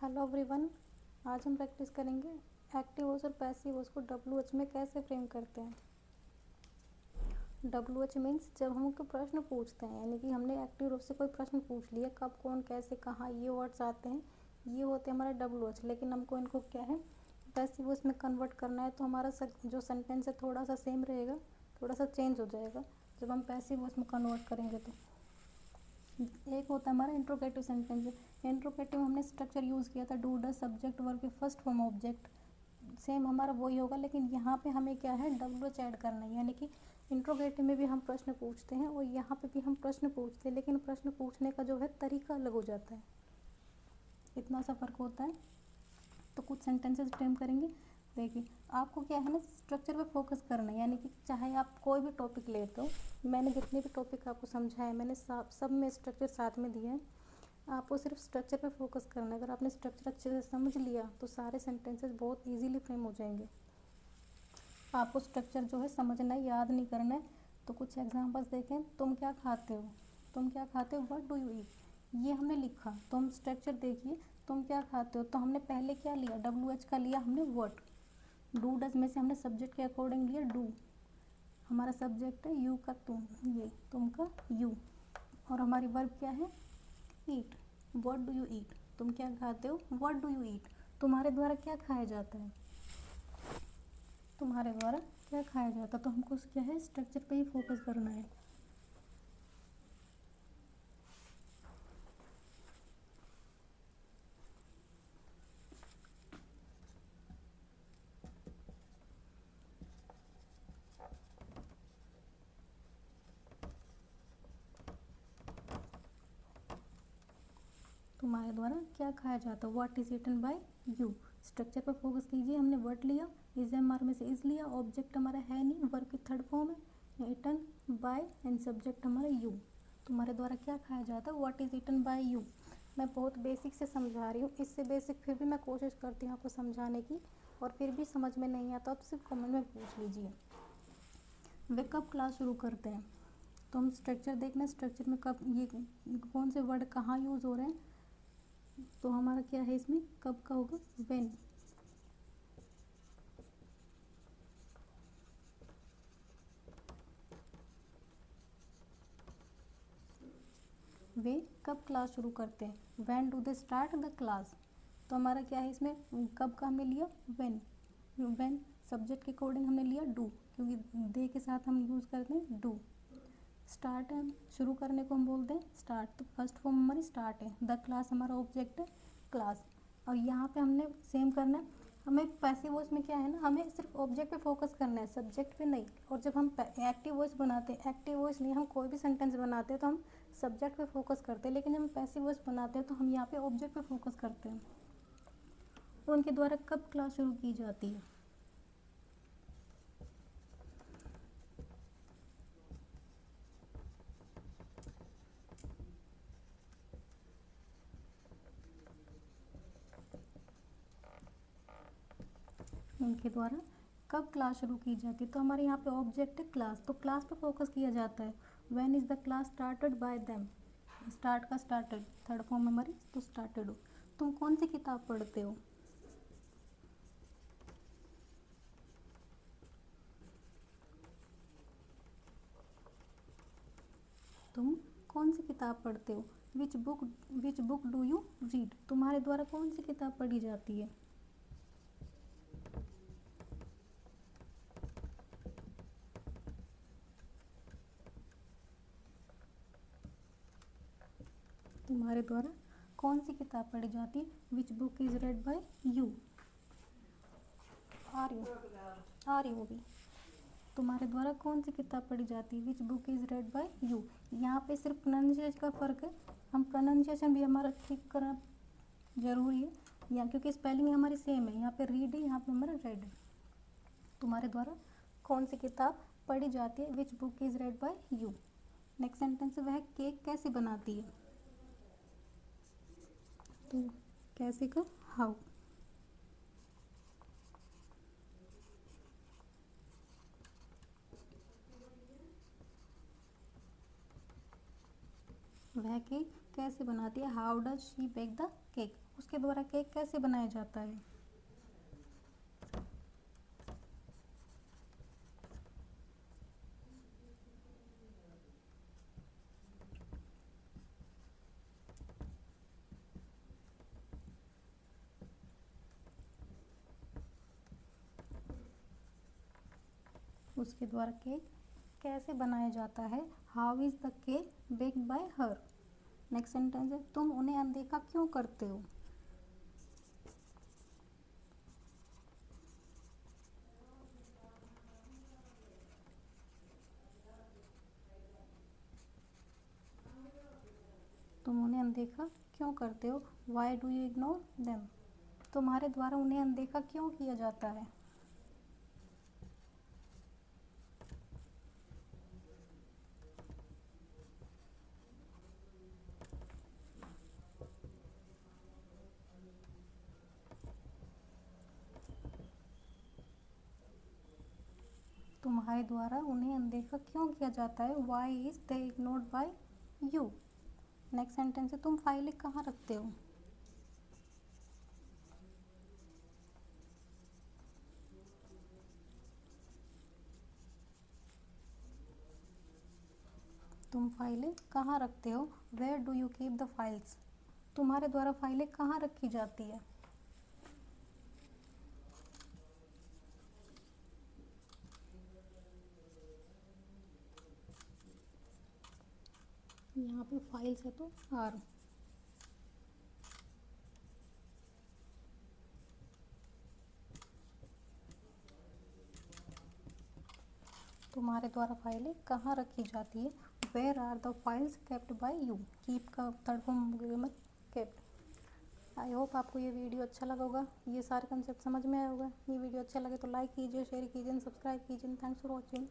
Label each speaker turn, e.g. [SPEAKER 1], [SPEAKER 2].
[SPEAKER 1] Hello everyone. आज हम practice करेंगे एक्टिव वॉइस और पैसिव वॉइस को WH में कैसे फ्रेम करते हैं। WH मीन्स जब हम कोई प्रश्न पूछते हैं, यानी कि हमने एक्टिव रूप से कोई प्रश्न पूछ लिया, कब, कौन, कैसे, कहाँ, ये वर्ड्स आते हैं, ये होते हैं हमारे WH। लेकिन हमको इनको क्या है, पैसिव वॉइस में कन्वर्ट करना है, तो हमारा जो सेंटेंस है थोड़ा सा सेम रहेगा, थोड़ा सा चेंज हो जाएगा जब हम पैसिव वॉइस में कन्वर्ट करेंगे। तो एक होता है हमारा इंट्रोगेटिव सेंटेंस। इंट्रोगेटिव हमने स्ट्रक्चर यूज़ किया था, डू डज सब्जेक्ट वर्ब के फर्स्ट फॉर्म ऑब्जेक्ट। सेम हमारा वही होगा, लेकिन यहाँ पे हमें क्या है, WH ऐड करना है। यानी कि इंट्रोगेटिव में भी हम प्रश्न पूछते हैं और यहाँ पे भी हम प्रश्न पूछते हैं, लेकिन प्रश्न पूछने का जो है तरीका अलग हो जाता है, इतना सा फ़र्क होता है। तो कुछ सेंटेंसेस फ्रेम करेंगे। देखिए, आपको क्या है ना, स्ट्रक्चर पे फोकस करना है। यानी कि चाहे आप कोई भी टॉपिक लेते हो, मैंने जितने भी टॉपिक आपको समझाए, मैंने सब में स्ट्रक्चर साथ में दिए हैं। आपको सिर्फ स्ट्रक्चर पे फोकस करना है। अगर आपने स्ट्रक्चर अच्छे से समझ लिया तो सारे सेंटेंसेस बहुत इजीली फ्रेम हो जाएंगे। आपको स्ट्रक्चर जो है समझना है, याद नहीं करना है। तो कुछ एग्जांपल्स देखें। तुम क्या खाते हो, तुम क्या खाते हो, व्हाट डू यू ईट, ये हमने लिखा। तो हम स्ट्रक्चर देखिए, तुम क्या खाते हो, तो हमने पहले क्या लिया, WH का लिया हमने व्हाट। डू डज में से हमने सब्जेक्ट के अकॉर्डिंग लिया डू, हमारा सब्जेक्ट है, यू का तुम, ये तुम का यू, और हमारी वर्ब क्या है, ईट। व्हाट डू यू ईट, तुम क्या खाते हो, व्हाट डू यू ईट, तुम्हारे द्वारा क्या खाया जाता है, तुम्हारे द्वारा क्या खाया जाता है। तो हमको क्या है, स्ट्रक्चर पे ही फोकस करना है। तुम्हारे द्वारा क्या खाया जाता है, what is eaten by you. Structure पर फोकस कीजिए। हमने वर्ड लिया, इज एम आर में से इज लिया, ऑब्जेक्ट हमारा है नहीं, वर्ब की थर्ड फॉर्म है, ईटन बाय, एंड सब्जेक्ट हमारा यू। तुम्हारे द्वारा क्या खाया जाता है, what is eaten by you. मैं बहुत बेसिक से समझा रही हूँ, इससे बेसिक फिर भी मैं कोशिश करती हूँ आपको समझाने की, और फिर भी समझ में नहीं आता तो सिर्फ कमेंट में पूछ लीजिए। वे कब क्लास शुरू करते हैं, तो हम स्ट्रक्चर देखना, स्ट्रक्चर में कब, ये कौन से वर्ड कहाँ यूज़ हो रहे हैं। तो हमारा क्या है, इसमें कब का होगा, व्हेन। वे कब क्लास शुरू करते हैं, when do they start the class. तो हमारा क्या है, इसमें कब का हमने लिया व्हेन। व्हेन सब्जेक्ट के अकॉर्डिंग हमने लिया डू, क्योंकि दे के साथ हम यूज़ करते हैं डू। स्टार्ट है, शुरू करने को हम बोलते हैं स्टार्ट, तो फर्स्ट फॉर्म हमारी स्टार्ट है, द क्लास हमारा ऑब्जेक्ट है, क्लास। और यहाँ पे हमने सेम करना है। हमें पैसिव वॉइस में क्या है ना, हमें सिर्फ ऑब्जेक्ट पे फोकस करना है, सब्जेक्ट पे नहीं। और जब हम एक्टिव वॉइस बनाते हैं, एक्टिव वॉइस नहीं, हम कोई भी सेंटेंस बनाते हैं तो हम सब्जेक्ट पे फोकस करते हैं, लेकिन जब हम पैसिव वॉइस बनाते हैं तो हम यहाँ पे ऑब्जेक्ट पे फोकस करते हैं। उनके द्वारा कब क्लास शुरू की जाती है। उनके द्वारा कब क्लास शुरू की जाती है। तो हमारे यहाँ पे ऑब्जेक्ट है क्लास, तो क्लास पे फोकस किया जाता है। When is the class started by them, start का स्टार्टेड थर्ड फॉर्म हमारी, तो स्टार्टेड हो। तुम कौन सी किताब पढ़ते हो, तुम कौन सी किताब पढ़ते हो। Which book do you read, तुम्हारे द्वारा कौन सी किताब पढ़ी जाती है। तुम्हारे द्वारा कौन सी किताब पढ़ी जाती है, which book is read by you. आ रही हो भी, तुम्हारे द्वारा कौन सी किताब पढ़ी जाती है, which book is read by you. यहाँ पे सिर्फ प्रोनाउंसिएशन का फ़र्क है, हम प्रोनाउंसिएशन भी हमारा ठीक करना ज़रूरी है यहाँ, क्योंकि स्पेलिंग हमारी सेम है। यहाँ पे रीड है, यहाँ पे हमारा रेड है। तुम्हारे द्वारा कौन सी किताब पढ़ी जाती है, which book is read by you. Next sentence, वह केक कैसे बनाती है, तो कैसे का हाउ। वह केक कैसे बनाती है, how does she bake the cake, उसके द्वारा केक कैसे बनाया जाता है। उसके द्वारा केक कैसे बनाया जाता है, how is the cake baked bye her. Next sentence है, तुम उन्हें अनदेखा क्यों करते हो। तुम उन्हें अनदेखा क्यों करते हो, why do you ignore them, तुम्हारे द्वारा उन्हें अनदेखा क्यों किया जाता है। तुम्हारे द्वारा उन्हें अनदेखा क्यों किया जाता है, why is they ignored by you. Next sentence है, तुम फाइलें कहाँ रखते हो। तुम फाइलें कहाँ रखते हो, where do you keep the files, तुम्हारे द्वारा फाइलें कहाँ रखी जाती है। यहाँ पे फाइल्स है तो आर। तुम्हारे द्वारा फाइलें कहाँ रखी जाती है, where are the files kept by you, keep का थर्ड फॉर्म मत केप्ट। आई होप आपको ये वीडियो अच्छा लगा होगा, ये सारे कंसेप्ट समझ में आया होगा। ये वीडियो अच्छा लगे तो लाइक कीजिए, शेयर कीजिए, सब्सक्राइब कीजिए। Thanks for watching.